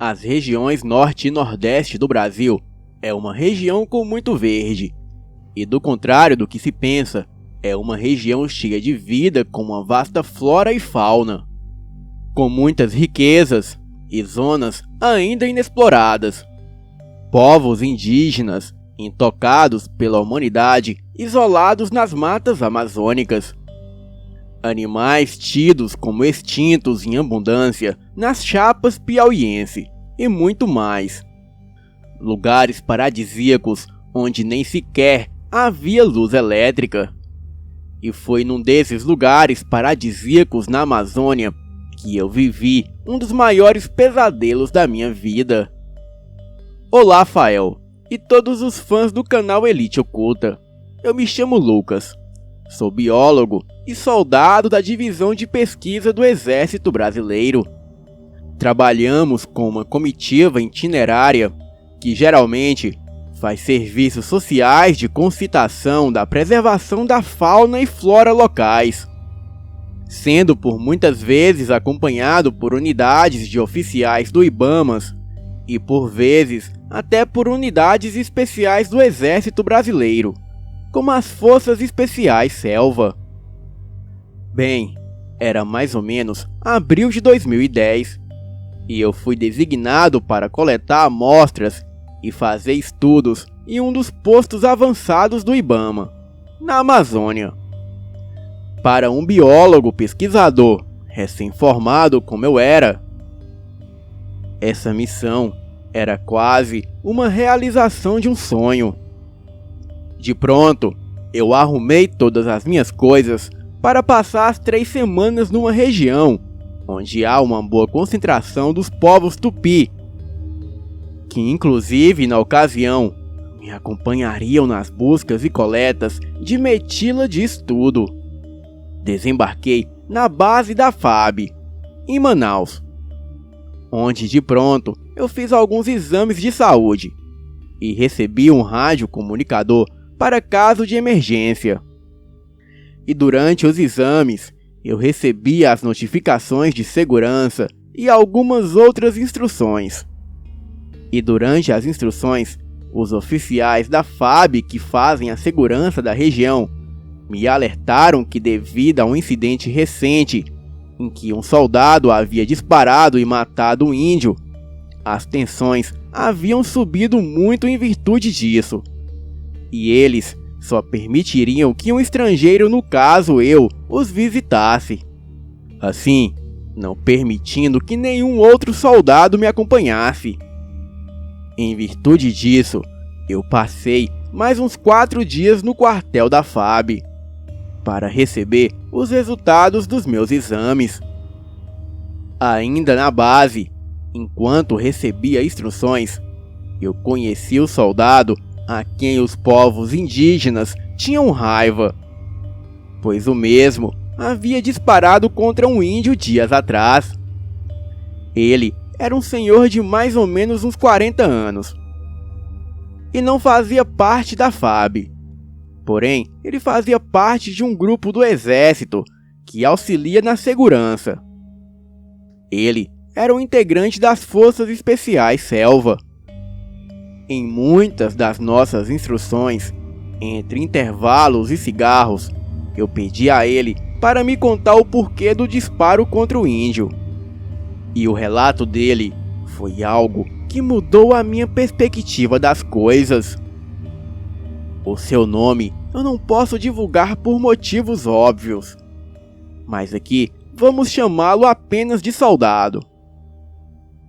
As regiões norte e nordeste do Brasil é uma região com muito verde, e do contrário do que se pensa, é uma região cheia de vida com uma vasta flora e fauna, com muitas riquezas e zonas ainda inexploradas. Povos indígenas, intocados pela humanidade, isolados nas matas amazônicas. Animais tidos como extintos em abundância nas chapas piauiense e muito mais. Lugares paradisíacos onde nem sequer havia luz elétrica. E foi num desses lugares paradisíacos na Amazônia que eu vivi um dos maiores pesadelos da minha vida. Olá, Fael, e todos os fãs do canal Elite Oculta. Eu me chamo Lucas, sou biólogo e soldado da Divisão de Pesquisa do Exército Brasileiro. Trabalhamos com uma comitiva itinerária que geralmente faz serviços sociais de concitação da preservação da fauna e flora locais, sendo por muitas vezes acompanhado por unidades de oficiais do IBAMA e por vezes até por unidades especiais do Exército Brasileiro, como as Forças Especiais Selva. Bem, era mais ou menos abril de 2010, e eu fui designado para coletar amostras e fazer estudos em um dos postos avançados do IBAMA, na Amazônia. Para um biólogo pesquisador recém-formado como eu era, essa missão era quase uma realização de um sonho. De pronto, eu arrumei todas as minhas coisas para passar as 3 semanas numa região onde há uma boa concentração dos povos tupi, que inclusive na ocasião me acompanhariam nas buscas e coletas de metila de estudo. Desembarquei na base da FAB, em Manaus, onde de pronto eu fiz alguns exames de saúde e recebi um radiocomunicador para caso de emergência. E durante os exames, eu recebi as notificações de segurança e algumas outras instruções. E durante as instruções, os oficiais da FAB que fazem a segurança da região me alertaram que devido a um incidente recente em que um soldado havia disparado e matado um índio, as tensões haviam subido muito em virtude disso. E eles só permitiriam que um estrangeiro, no caso eu, os visitasse. Assim, não permitindo que nenhum outro soldado me acompanhasse. Em virtude disso, eu passei mais uns 4 dias no quartel da FAB para receber os resultados dos meus exames. Ainda na base, enquanto recebia instruções, eu conheci o soldado a quem os povos indígenas tinham raiva, pois o mesmo havia disparado contra um índio dias atrás. Ele era um senhor de mais ou menos uns 40 anos e não fazia parte da FAB. Porém, ele fazia parte de um grupo do exército que auxilia na segurança. Ele era um integrante das Forças Especiais Selva. Em muitas das nossas instruções, entre intervalos e cigarros, eu pedi a ele para me contar o porquê do disparo contra o índio. E o relato dele foi algo que mudou a minha perspectiva das coisas. O seu nome eu não posso divulgar por motivos óbvios, mas aqui vamos chamá-lo apenas de Soldado.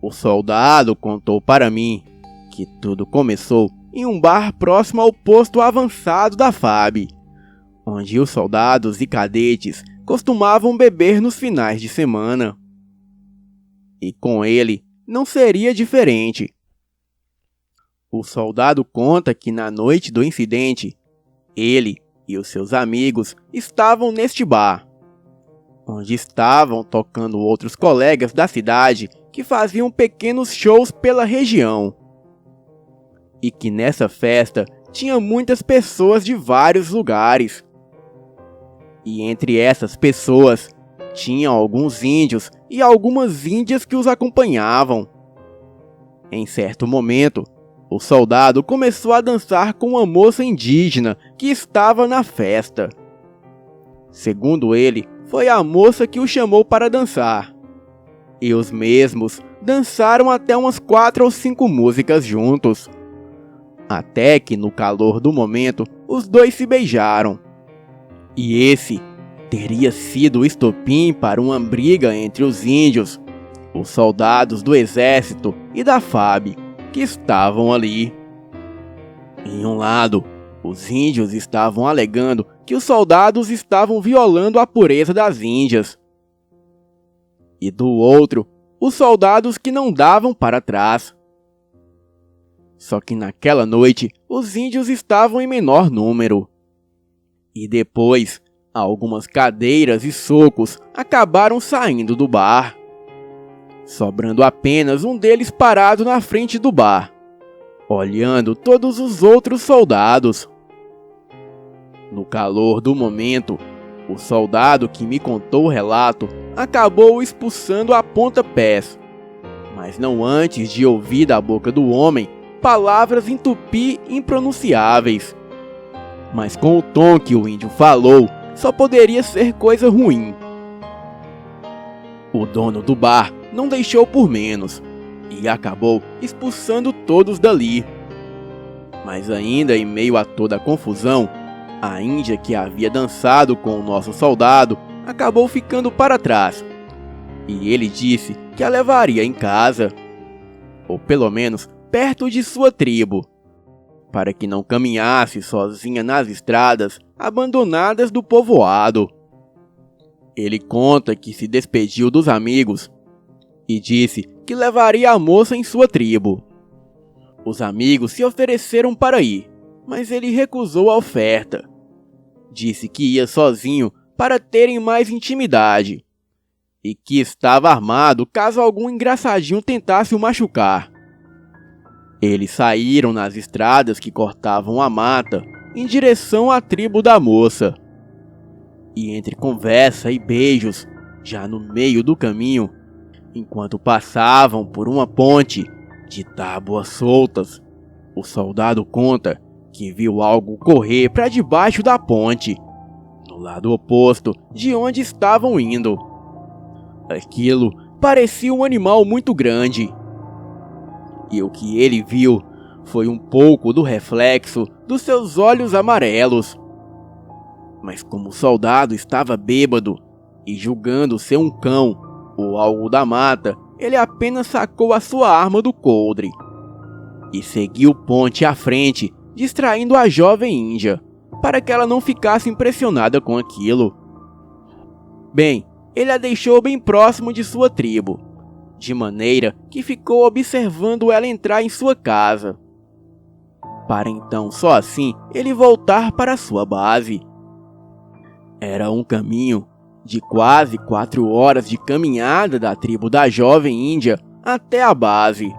O soldado contou para mim que tudo começou em um bar próximo ao posto avançado da FAB, onde os soldados e cadetes costumavam beber nos finais de semana. E com ele não seria diferente. O soldado conta que na noite do incidente, ele e os seus amigos estavam neste bar, onde estavam tocando outros colegas da cidade que faziam pequenos shows pela região. E que nessa festa tinha muitas pessoas de vários lugares. E entre essas pessoas, tinham alguns índios e algumas índias que os acompanhavam. Em certo momento, o soldado começou a dançar com uma moça indígena que estava na festa. Segundo ele, foi a moça que o chamou para dançar. E os mesmos dançaram até umas 4 ou 5 músicas juntos. Até que, no calor do momento, os dois se beijaram. E esse teria sido o estopim para uma briga entre os índios, os soldados do exército e da FAB, que estavam ali. Em um lado, os índios estavam alegando que os soldados estavam violando a pureza das índias. E do outro, os soldados que não davam para trás. Só que naquela noite, os índios estavam em menor número. E depois, algumas cadeiras e socos acabaram saindo do bar, sobrando apenas um deles parado na frente do bar, olhando todos os outros soldados. No calor do momento, o soldado que me contou o relato acabou expulsando a pontapés, mas não antes de ouvir da boca do homem palavras em tupi impronunciáveis. Mas com o tom que o índio falou, só poderia ser coisa ruim. O dono do bar não deixou por menos e acabou expulsando todos dali. Mas ainda em meio a toda a confusão, a índia que havia dançado com o nosso soldado acabou ficando para trás. E ele disse que a levaria em casa, ou pelo menos perto de sua tribo, para que não caminhasse sozinha nas estradas abandonadas do povoado. Ele conta que se despediu dos amigos e disse que levaria a moça em sua tribo. Os amigos se ofereceram para ir, mas ele recusou a oferta. Disse que ia sozinho para terem mais intimidade e que estava armado caso algum engraçadinho tentasse o machucar. Eles saíram nas estradas que cortavam a mata em direção à tribo da moça. E entre conversa e beijos, já no meio do caminho, enquanto passavam por uma ponte de tábuas soltas, o soldado conta que viu algo correr para debaixo da ponte, no lado oposto de onde estavam indo. Aquilo parecia um animal muito grande. E o que ele viu foi um pouco do reflexo dos seus olhos amarelos. Mas como o soldado estava bêbado e julgando ser um cão ou algo da mata, ele apenas sacou a sua arma do coldre e seguiu ponte à frente, distraindo a jovem índia, para que ela não ficasse impressionada com aquilo. Bem, ele a deixou bem próximo de sua tribo, de maneira que ficou observando ela entrar em sua casa, para então só assim ele voltar para sua base. Era um caminho de quase 4 horas de caminhada da tribo da jovem índia até a base.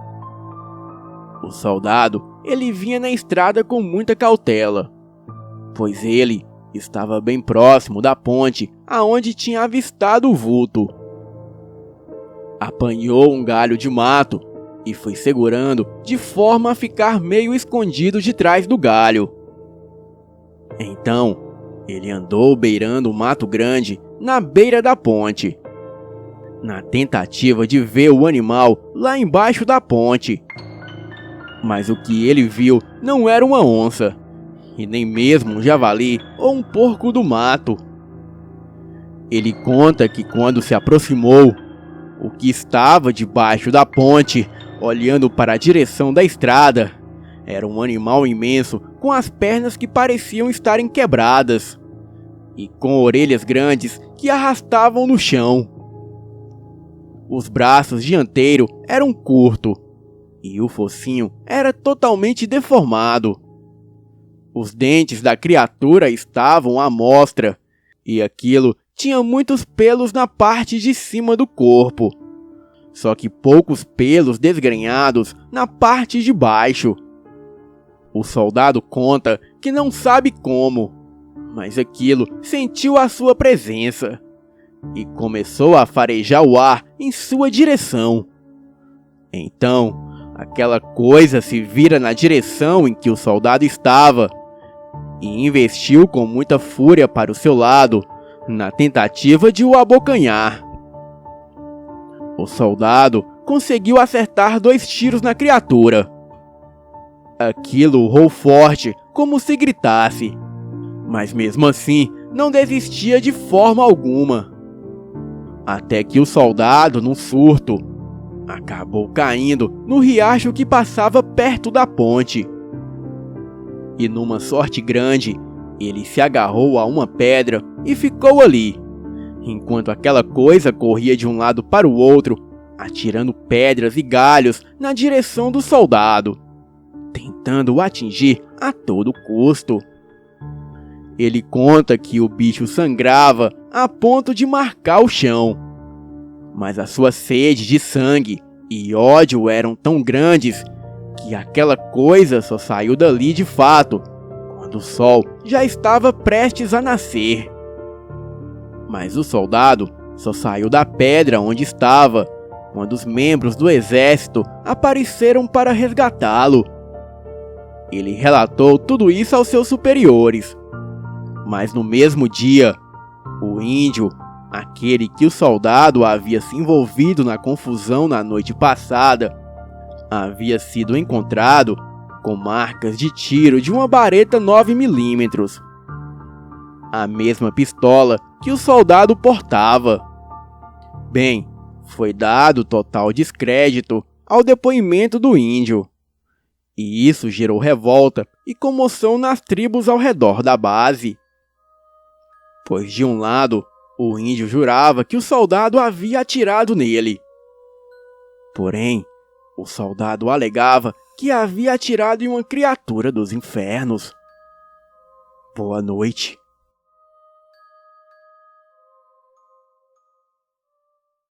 O soldado, ele vinha na estrada com muita cautela, pois ele estava bem próximo da ponte aonde tinha avistado o vulto. Apanhou um galho de mato e foi segurando de forma a ficar meio escondido de trás do galho. Então, ele andou beirando o mato grande na beira da ponte, na tentativa de ver o animal lá embaixo da ponte. Mas o que ele viu não era uma onça, e nem mesmo um javali ou um porco do mato. Ele conta que quando se aproximou, o que estava debaixo da ponte, olhando para a direção da estrada, era um animal imenso com as pernas que pareciam estarem quebradas e com orelhas grandes que arrastavam no chão. Os braços dianteiros eram curtos e o focinho era totalmente deformado. Os dentes da criatura estavam à mostra e aquilo tinha muitos pelos na parte de cima do corpo, só que poucos pelos desgrenhados na parte de baixo. O soldado conta que não sabe como, mas aquilo sentiu a sua presença e começou a farejar o ar em sua direção. Então, aquela coisa se vira na direção em que o soldado estava e investiu com muita fúria para o seu lado, na tentativa de o abocanhar. O soldado conseguiu acertar 2 tiros na criatura. Aquilo urrou forte, como se gritasse, mas mesmo assim não desistia de forma alguma. Até que o soldado, num surto, acabou caindo no riacho que passava perto da ponte. E numa sorte grande, ele se agarrou a uma pedra e ficou ali, enquanto aquela coisa corria de um lado para o outro, atirando pedras e galhos na direção do soldado, tentando o atingir a todo custo. Ele conta que o bicho sangrava a ponto de marcar o chão, mas a sua sede de sangue e ódio eram tão grandes que aquela coisa só saiu dali de fato quando o sol já estava prestes a nascer. Mas o soldado só saiu da pedra onde estava quando os membros do exército apareceram para resgatá-lo. Ele relatou tudo isso aos seus superiores, mas no mesmo dia, o índio, aquele que o soldado havia se envolvido na confusão na noite passada, havia sido encontrado com marcas de tiro de uma bareta 9mm, a mesma pistola que o soldado portava. Bem, foi dado total descrédito ao depoimento do índio, e isso gerou revolta e comoção nas tribos ao redor da base. Pois de um lado, o índio jurava que o soldado havia atirado nele. Porém, o soldado alegava que havia atirado em uma criatura dos infernos. Boa noite.